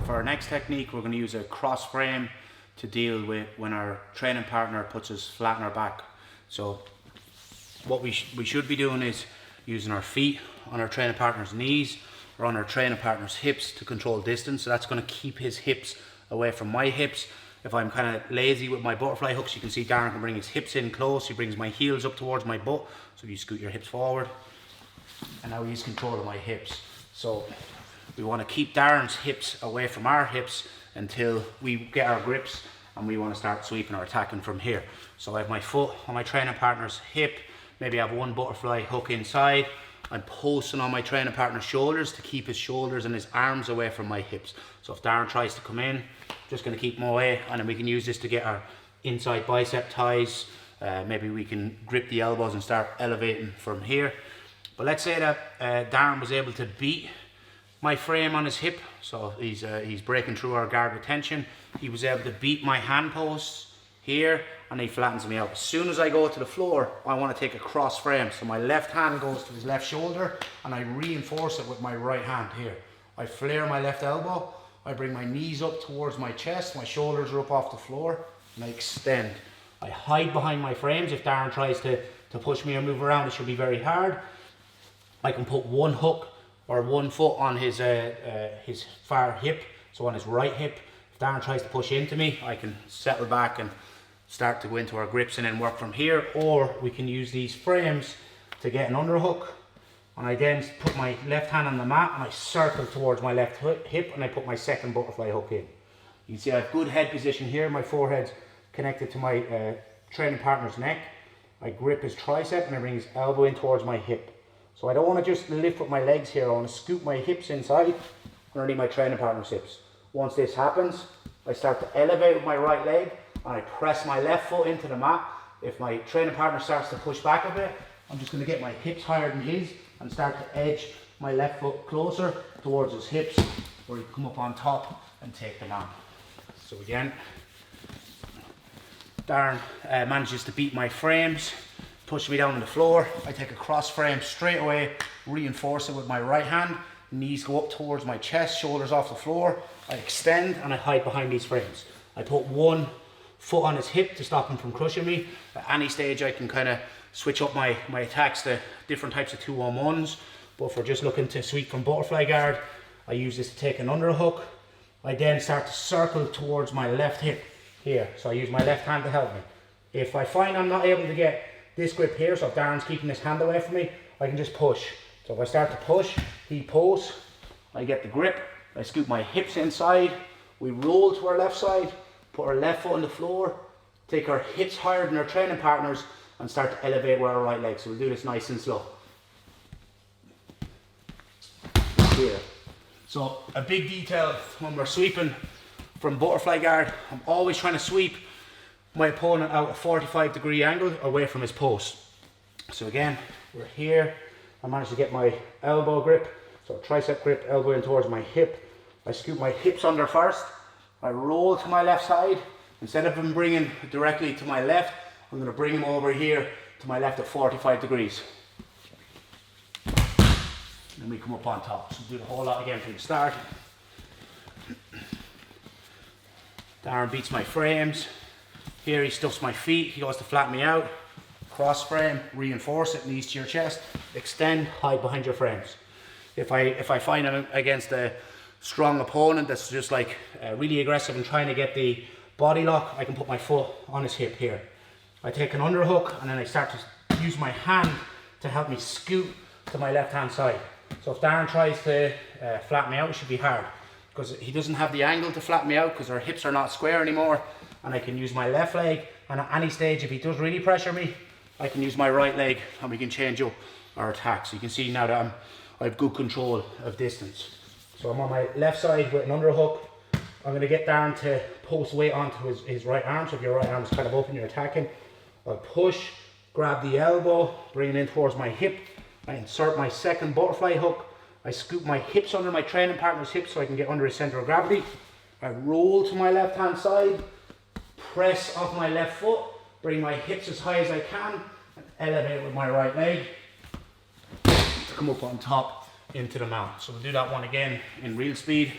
for our next technique, we're going to use a cross frame to deal with when our training partner puts us flat on our back. So what we should be doing is using our feet on our training partner's knees or on our training partner's hips to control distance. So that's going to keep his hips away from my hips. If I'm kind of lazy with my butterfly hooks, you can see Darren can bring his hips in close. He brings my heels up towards my butt. So you scoot your hips forward. And now he's controlling my hips. So we want to keep Darren's hips away from our hips until we get our grips, and we want to start sweeping or attacking from here. So I have my foot on my training partner's hip. Maybe I have one butterfly hook inside. I'm posting on my training partner's shoulders to keep his shoulders and his arms away from my hips. So if Darren tries to come in, just going to keep him away, and then we can use this to get our inside bicep ties. Maybe we can grip the elbows and start elevating from here. But let's say that Darren was able to beat my frame on his hip, so he's breaking through our guard retention. He was able to beat my hand posts here, and he flattens me out. As soon as I go to the floor, I want to take a cross frame. So my left hand goes to his left shoulder, and I reinforce it with my right hand here. I flare my left elbow, I bring my knees up towards my chest, my shoulders are up off the floor, and I extend. I hide behind my frames. If Darren tries to push me or move around, it should be very hard. I can put one hook or one foot on his far hip, so on his right hip. If Darren tries to push into me, I can settle back and start to go into our grips and then work from here. Or we can use these frames to get an underhook, and I then put my left hand on the mat and I circle towards my left hip, and I put my second butterfly hook in. You can see I have good head position here. My forehead's connected to my training partner's neck. I grip his tricep and I bring his elbow in towards my hip. So I don't want to just lift with my legs here. I want to scoop my hips inside underneath my training partner's hips. Once this happens, I start to elevate with my right leg, and I press my left foot into the mat. If my training partner starts to push back a bit, I'm just going to get my hips higher than his and start to edge my left foot closer towards his hips, where he can come up on top and take them on. So again, Darren manages to beat my frames, push me down on the floor. I take a cross frame straight away, reinforce it with my right hand. Knees go up towards my chest, shoulders off the floor. I extend and I hide behind these frames. I put one foot on his hip to stop him from crushing me. At any stage I can kind of switch up my attacks to different types of 2-on-1s. But if we're just looking to sweep from butterfly guard, I use this to take an underhook. I then start to circle towards my left hip here. So I use my left hand to help me. If I find I'm not able to get this grip here, so if Darren's keeping his hand away from me, I can just push. So if I start to push, he pulls, I get the grip, I scoop my hips inside, we roll to our left side, put our left foot on the floor, take our hips higher than our training partners, and start to elevate with our right leg. So we'll do this nice and slow. Here. So a big detail when we're sweeping from butterfly guard, I'm always trying to sweep my opponent out a 45-degree angle away from his post. So again, we're here. I managed to get my elbow grip, so tricep grip, elbow in towards my hip. I scoop my hips under first. I roll to my left side. Instead of him bringing directly to my left, I'm going to bring him over here to my left at 45 degrees. Then we come up on top. So do the whole lot again from the start. Darren beats my frames. Here he stuffs my feet. He goes to flatten me out. Cross frame, reinforce it, knees to your chest, extend, hide behind your frames. If I find I'm against a strong opponent that's just like really aggressive and trying to get the body lock, I can put my foot on his hip here. I take an underhook and then I start to use my hand to help me scoot to my left hand side. So if Darren tries to flatten me out, it should be hard because he doesn't have the angle to flatten me out because our hips are not square anymore, and I can use my left leg, and at any stage if he does really pressure me, I can use my right leg and we can change up our attack. So you can see now that I have good control of distance. So I'm on my left side with an underhook. I'm going to get Darren to post weight onto his right arm. So if your right arm is kind of open, you're attacking. I'll push, grab the elbow, bring it in towards my hip. I insert my second butterfly hook. I scoop my hips under my training partner's hips so I can get under his center of gravity. I roll to my left hand side, press off my left foot, bring my hips as high as I can, and elevate with my right leg to come up on top into the mount. So we'll do that one again in real speed.